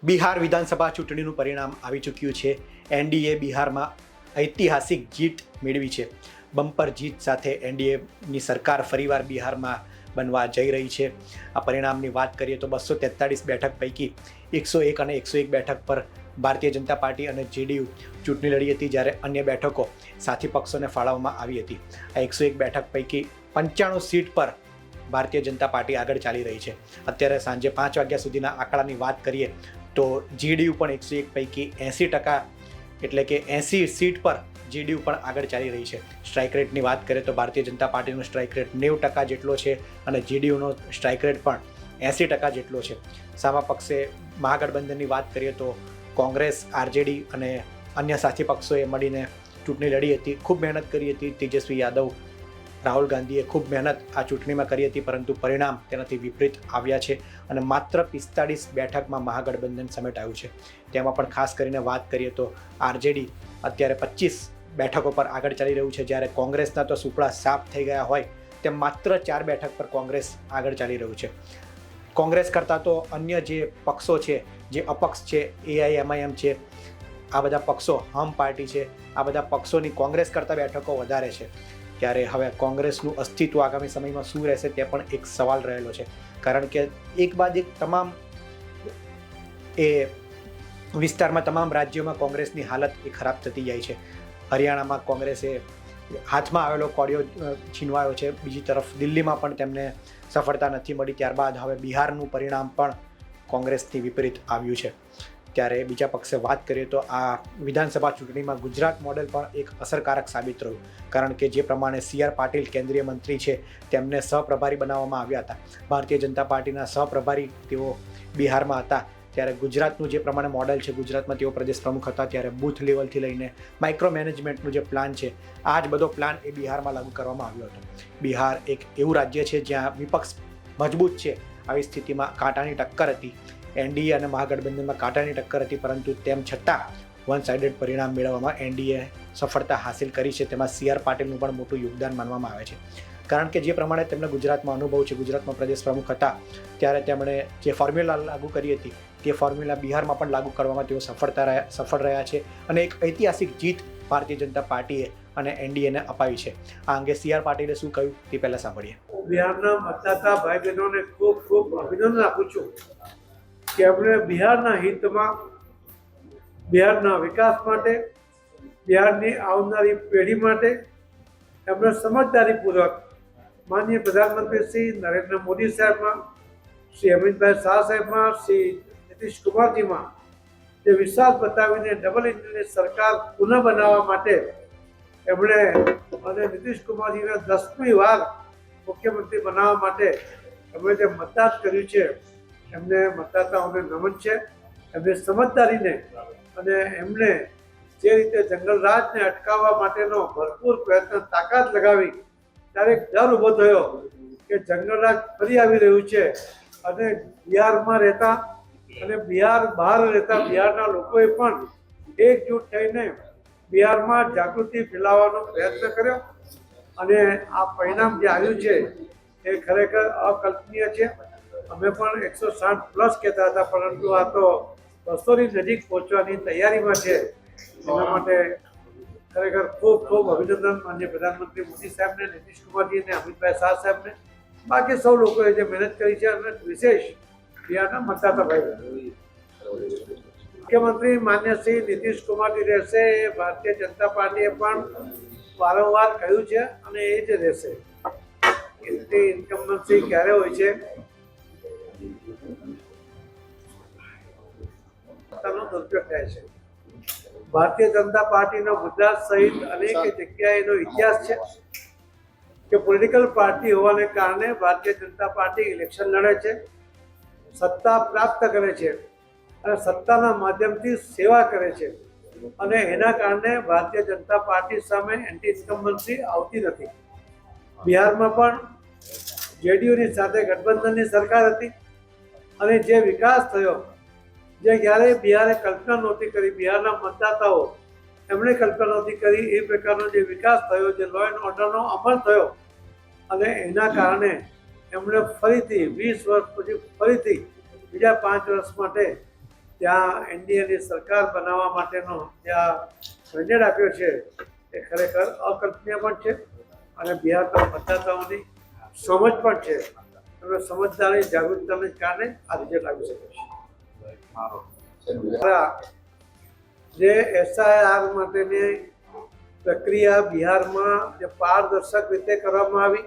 બિહાર વિધાનસભા ચૂંટણીનું પરિણામ આવી ચૂક્યું છે. એનડીએ બિહારમાં ઐતિહાસિક જીત મેળવી છે. બમ્પર જીત સાથે એનડીએની સરકાર ફરીવાર બિહારમાં બનવા જઈ રહી છે. આ પરિણામની વાત કરીએ તો 243 બેઠક પૈકી 101 અને 101 બેઠક પર ભારતીય જનતા પાર્ટી અને જેડીયુ ચૂંટણી લડી હતી, જ્યારે અન્ય બેઠકો સાથી પક્ષોને ફાળવવામાં આવી હતી. આ 101 બેઠક પૈકી 95 સીટ પર ભારતીય જનતા પાર્ટી આગળ ચાલી રહી છે. અત્યારે સાંજે 5 વાગ્યા સુધીના આંકડાની વાત કરીએ તો જેડીયુ પણ 101 પૈકી 80%, એટલે કે 80 સીટ પર જેડીયુ પણ આગળ ચાલી રહી છે. સ્ટ્રાઇક રેટની વાત કરીએ તો ભારતીય જનતા પાર્ટીનો સ્ટ્રાઇક રેટ 90% જેટલો છે અને જેડીયુનો સ્ટ્રાઇક રેટ પણ 80% જેટલો છે. સામા પક્ષે મહાગઠબંધનની વાત કરીએ તો કોંગ્રેસ, આરજેડી અને અન્ય સાથી પક્ષોએ મળીને ચૂંટણી લડી હતી. ખૂબ મહેનત કરી હતી. તેજસ્વી યાદવ, રાહુલ ગાંધીએ ખૂબ મહેનત આ ચૂંટણીમાં કરી હતી, પરંતુ પરિણામ તેનાથી વિપરીત આવ્યા છે અને માત્ર 45 બેઠકમાં મહાગઠબંધન સમેટાયું છે. તેમાં પણ ખાસ કરીને વાત કરીએ તો આરજેડી અત્યારે 25 બેઠકો પર આગળ ચાલી રહ્યું છે, જ્યારે કોંગ્રેસના તો સુપડા સાફ થઈ ગયા હોય તેમ માત્ર 4 બેઠક પર કોંગ્રેસ આગળ ચાલી રહ્યું છે. કોંગ્રેસ કરતાં તો અન્ય જે પક્ષો છે, જે અપક્ષ છે, એઆઈએમઆઈએમ છે, આ બધા પક્ષો, હમ પાર્ટી છે, આ બધા પક્ષોની કોંગ્રેસ કરતાં બેઠકો વધારે છે. ત્યારે હવે કોંગ્રેસનું અસ્તિત્વ આગામી સમયમાં શું રહેશે તે પણ એક સવાલ રહેલો છે, કારણ કે એક બાદ એક તમામ એ વિસ્તારમાં, તમામ રાજ્યોમાં કોંગ્રેસની હાલત એ ખરાબ થતી જાય છે. હરિયાણામાં કોંગ્રેસે હાથમાં આવેલો કોડિયો છીનવાયો છે. બીજી તરફ દિલ્હીમાં પણ તેમને સફળતા નથી મળી. ત્યારબાદ હવે બિહારનું પરિણામ પણ કોંગ્રેસથી વિપરીત આવ્યું છે. ત્યારે બીજા પક્ષે વાત કરીએ તો આ વિધાનસભા ચૂંટણીમાં ગુજરાત મોડેલ પણ એક અસરકારક સાબિત રહ્યું, કારણ કે જે પ્રમાણે CR પાટીલ કેન્દ્રીય મંત્રી છે તેમને સહપ્રભારી બનાવવામાં આવ્યા હતા. ભારતીય જનતા પાર્ટીના સહપ્રભારી તેઓ બિહારમાં હતા. ત્યારે ગુજરાતનું જે પ્રમાણે મોડેલ છે, ગુજરાતમાં તેઓ પ્રદેશ પ્રમુખ હતા, ત્યારે બૂથ લેવલથી લઈને માઇક્રો મેનેજમેન્ટનું જે પ્લાન છે, આ જ બધો પ્લાન એ બિહારમાં લાગુ કરવામાં આવ્યો હતો. બિહાર એક એવું રાજ્ય છે જ્યાં વિપક્ષ મજબૂત છે. આવી સ્થિતિમાં કાંટાની ટક્કર હતી. એનડીએ અને મહાગઠબંધનમાં કાંટાની ટક્કર હતી, પરંતુ તેમ છતાં વન સાઇડેડ પરિણામ મેળવવામાં એનડીએ સફળતા હાંસિલ કરી છે. તેમાં CR પાટીલનું પણ મોટું યોગદાન માનવામાં આવે છે, કારણ કે જે પ્રમાણે તેમને ગુજરાતમાં અનુભવ છે, ગુજરાતમાં પ્રદેશ પ્રમુખ હતા ત્યારે તેમણે જે ફોર્મ્યુલા લાગુ કરી હતી તે ફોર્મ્યુલા બિહારમાં પણ લાગુ કરવામાં તેઓ સફળ રહ્યા છે અને એક ઐતિહાસિક જીત ભારતીય જનતા પાર્ટીએ અને એનડીએને અપાવી છે. આ અંગે CR પાટીલે શું કહ્યું તે પહેલાં સાંભળીએ. બિહારના મતદાતા ભાઈ બહેનોને ખૂબ ખૂબ અભિનંદન આપું છું કે એમણે બિહારના હિતમાં, બિહારના વિકાસ માટે, બિહારની આવનારી પેઢી માટે એમણે સમજદારીપૂર્વક માનનીય પ્રધાનમંત્રી શ્રી નરેન્દ્ર મોદી સાહેબમાં, શ્રી અમિતભાઈ શાહ સાહેબમાં, શ્રી નીતિશ કુમારજીમાં જે વિશ્વાસ બતાવીને ડબલ ઇન્જિનની સરકાર પુનઃ બનાવવા માટે એમણે અને નીતિશ કુમારજીને 10મી વાર મુખ્યમંત્રી બનાવવા માટે એમણે જે મતદાન કર્યું છે, એમને મતદાતાઓને નમન છે. એમની સમજદારીને અને એમને જે રીતે જંગલરાજને અટકાવવા માટેનો ભરપૂર પ્રયત્ન, તાકાત લગાવી, ત્યારે ડર ઊભો થયો કે જંગલરાજ ફરી આવી રહ્યું છે અને બિહારમાં રહેતા અને બિહાર બહાર રહેતા બિહારના લોકોએ પણ એકજૂટ થઈને બિહારમાં જાગૃતિ ફેલાવવાનો પ્રયત્ન કર્યો અને આ પરિણામ જે આવ્યું છે એ ખરેખર અકલ્પનીય છે. અમે પણ 160+ કહેતા હતા, પરંતુ આ તો 200ની નજીક પહોંચવાની તૈયારીમાં છે. એના માટે ખરેખર ખૂબ ખૂબ અભિનંદન માનનીય પ્રધાનમંત્રી મોદી સાહેબને, નીતિશ કુમારજી અને અમિતભાઈ શાહ સાહેબને, બાકી સૌ લોકોએ જે મહેનત કરી છે, અને વિશેષ બિહારના મતદાતા ભાઈ. મુખ્યમંત્રી માન્ય શ્રી નીતિશ કુમારજી રહેશે એ ભારતીય જનતા પાર્ટીએ પણ વારંવાર કહ્યું છે અને એ જ રહેશે. ઇન્કમ્બન્સી ક્યારે હોય છે દુરુપયોગ થાય છે. ભારતીય જનતા પાર્ટીનો ગુજરાત સહિત અનેક જગ્યાએનો ઇતિહાસ છે કે પોલિટિકલ પાર્ટી હોવાને કારણે ભારતીય જનતા પાર્ટી ઇલેક્શન લડે છે, સત્તા પ્રાપ્ત કરે છે અને સત્તાના માધ્યમથી સેવા કરે છે, અને એના કારણે ભારતીય જનતા પાર્ટી સામે એન્ટી ઇન્કમ્બન્સી આવતી નથી. બિહારમાં પણ જેડીયુની સાથે ગઠબંધનની સરકાર હતી અને જે વિકાસ થયો, જે ક્યારેય બિહારે કલ્પના નહોતી કરી, બિહારના મતદાતાઓ એમણે કલ્પના નહોતી કરી, એ પ્રકારનો જે વિકાસ થયો, જે લો એન્ડ ઓર્ડરનો અમલ થયો, અને એના કારણે એમણે ફરીથી 20 વર્ષ પછી ફરીથી બીજા 5 વર્ષ માટે ત્યાં એનડીએની સરકાર બનાવવા માટેનો જ્યાં મેન્ડેટ આપ્યો છે એ ખરેખર અકલ્પનીય પણ છે અને બિહારના મતદાતાઓની સમજ પણ છે. અને સમજદારી જાગૃતતાને કારણે આ રિઝલ્ટ આવી શકે છે. જે એસઆઈઆર માટેની પ્રક્રિયા બિહારમાં જે પારદર્શક રીતે કરવામાં આવી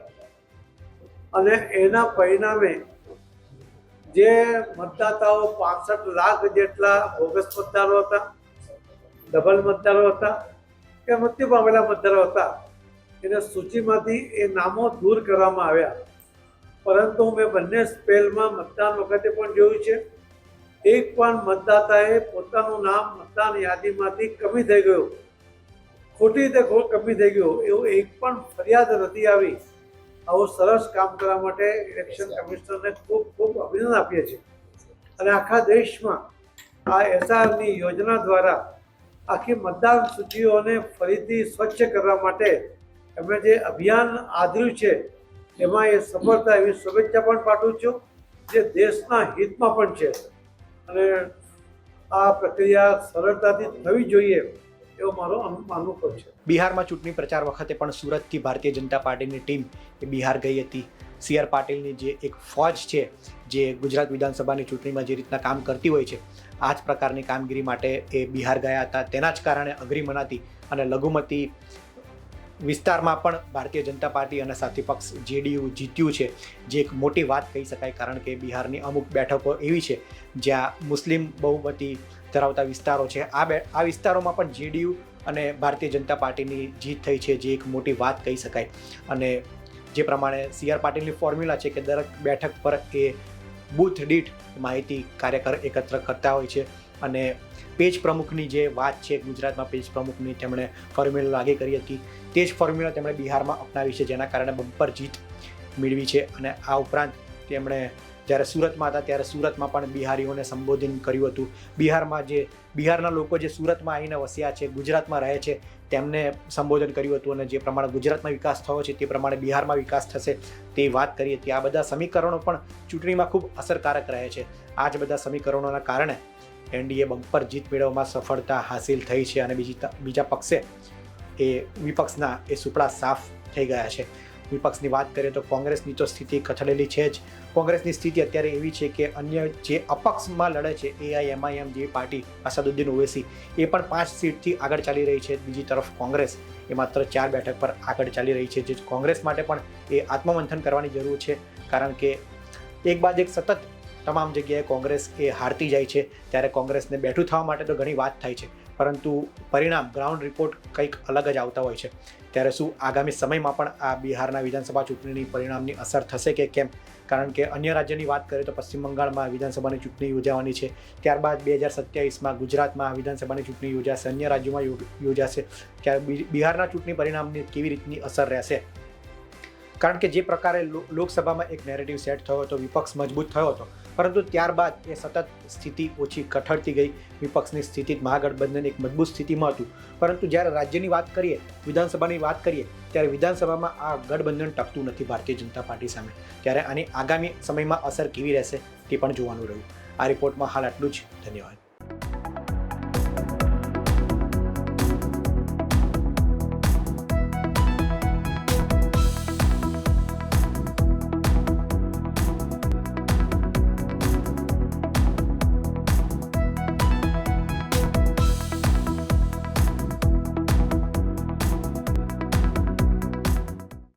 અને એના પરિણામે જે મતદાતાઓ 65 લાખ જેટલા બોગસ મતદારો હતા, ડબલ મતદારો હતા કે મૃત્યુ પામેલા મતદારો હતા, એને સૂચિમાંથી એ નામો દૂર કરવામાં આવ્યા. પરંતુ મેં બંને સ્પેલમાં મતદાન વખતે પણ જોયું છે, એક પણ મતદાતાએ પોતાનું નામ મતદાન યાદીમાંથી કમી થઈ ગયું, ખોટી રીતે કમી થઈ ગયું એવું એક પણ ફરિયાદ નથી આવી. આવું સરસ કામ કરવા માટે ઇલેક્શન કમિશનરને ખૂબ ખૂબ અભિનંદન આપીએ છીએ. અને આખા દેશમાં આ એસઆરની યોજના દ્વારા આખી મતદાન સૂચિઓને ફરીથી સ્વચ્છ કરવા માટે એમણે જે અભિયાન આદર્યું છે એમાં એ સફળતા એવી શુભેચ્છા પણ પાઠવું છું, જે દેશના હિતમાં પણ છે. અને આ પ્રક્રિયા સરળતાથી થવી જોઈએ એવો મારો અનુભવ છે. બિહારમાં ચૂંટણી પ્રચાર વખતે પણ સુરતથી ભારતીય જનતા પાર્ટીની ટીમ એ બિહાર ગઈ હતી. સી.આર. પાટીલની જે એક ફોજ છે જે ગુજરાત વિધાનસભાની ચૂંટણીમાં જે રીતના કામ કરતી હોય છે, આ જ પ્રકારની કામગીરી માટે એ બિહાર ગયા હતા. તેના જ કારણે અઘરી મનાતી અને લઘુમતી વિસ્તારમાં પણ ભારતીય જનતા પાર્ટી અને સાથી પક્ષ જેડીયુ જીત્યું છે, જે એક મોટી વાત કહી શકાય. કારણ કે બિહારની અમુક બેઠકો એવી છે જ્યાં મુસ્લિમ બહુમતી ધરાવતા વિસ્તારો છે. આ વિસ્તારોમાં પણ જેડીયુ અને ભારતીય જનતા પાર્ટીની જીત થઈ છે, જે એક મોટી વાત કહી શકાય. અને જે પ્રમાણે સી.આર. પાટીલની ફોર્મ્યુલા છે કે દરેક બેઠક પર એ બૂથ દીઠ માહિતી કાર્યકર એકત્ર કરતા હોય છે. અને પેજ પ્રમુખની જે વાત છે, ગુજરાતમાં પેજ પ્રમુખની તેમણે ફોર્મ્યુલા લાગુ કરી હતી, તે જ ફોર્મ્યુલા તેમણે બિહારમાં અપનાવી છે, જેના કારણે બમ્પર જીત મેળવી છે. અને આ ઉપરાંત તેમણે જ્યારે સુરતમાં હતા ત્યારે સુરતમાં પણ બિહારીઓને સંબોધન કર્યું હતું. બિહારના લોકો જે સુરતમાં આવીને વસ્યા છે, ગુજરાતમાં રહે છે, તેમને સંબોધન કર્યું હતું. અને જે પ્રમાણે ગુજરાતમાં વિકાસ થયો છે તે પ્રમાણે બિહારમાં વિકાસ થશે તે વાત કરી હતી. આ બધા સમીકરણો પણ ચૂંટણીમાં ખૂબ અસરકારક રહે છે. આ જ બધા સમીકરણોના કારણે એનડીએ બમ્પર જીત મેળવવામાં સફળતા હાસિલ થઈ છે. અને બીજા પક્ષે એ વિપક્ષના એ સુપડા સાફ થઈ ગયા છે. વિપક્ષની વાત કરીએ તો કોંગ્રેસની તો સ્થિતિ કથળેલી છે જ. કોંગ્રેસની સ્થિતિ અત્યારે એવી છે કે અન્ય જે અપક્ષમાં લડે છે AIMIM જે પાર્ટી અસદુદ્દીન ઓવૈસી, એ પણ 5 સીટથી આગળ ચાલી રહી છે. બીજી તરફ કોંગ્રેસ એ માત્ર 4 બેઠક પર આગળ ચાલી રહી છે, જે કોંગ્રેસ માટે પણ એ આત્મમંથન કરવાની જરૂર છે. કારણ કે એક બાદ એક સતત તમામ જગ્યાએ કોંગ્રેસ એ હારતી જાય છે, ત્યારે કોંગ્રેસને બેઠું થવા માટે તો ઘણી વાત થાય છે, પરંતુ પરિણામ ગ્રાઉન્ડ રિપોર્ટ કંઈક અલગ જ આવતા હોય છે. ત્યારે શું આગામી સમયમાં પણ આ બિહારના વિધાનસભા ચૂંટણીની પરિણામની અસર થશે કે કેમ? કારણ કે અન્ય રાજ્યની વાત કરીએ તો પશ્ચિમ બંગાળમાં વિધાનસભાની ચૂંટણી યોજાવાની છે, ત્યારબાદ 2027માં ગુજરાતમાં વિધાનસભાની ચૂંટણી યોજાશે, અન્ય રાજ્યોમાં યોજાશે. ત્યારે બિહારના ચૂંટણી પરિણામની કેવી રીતની અસર રહેશે? કારણ કે જે પ્રકારે લોકસભામાં એક નેરેટિવ સેટ થયો હતો, વિપક્ષ મજબૂત થયો હતો, પરંતુ ત્યારબાદ એ સતત સ્થિતિ ઓછી કઠડતી ગઈ. વિપક્ષની સ્થિતિ મહાગઠબંધન એક મજબૂત સ્થિતિમાં હતું, પરંતુ જ્યારે રાજ્યની વાત કરીએ, વિધાનસભાની વાત કરીએ, ત્યારે વિધાનસભામાં આ ગઠબંધન ટકતું નથી ભારતીય જનતા પાર્ટી સામે. ત્યારે આની આગામી સમયમાં અસર કેવી રહેશે તે પણ જોવાનું રહ્યું. આ રિપોર્ટમાં હાલ આટલું જ. ધન્યવાદ.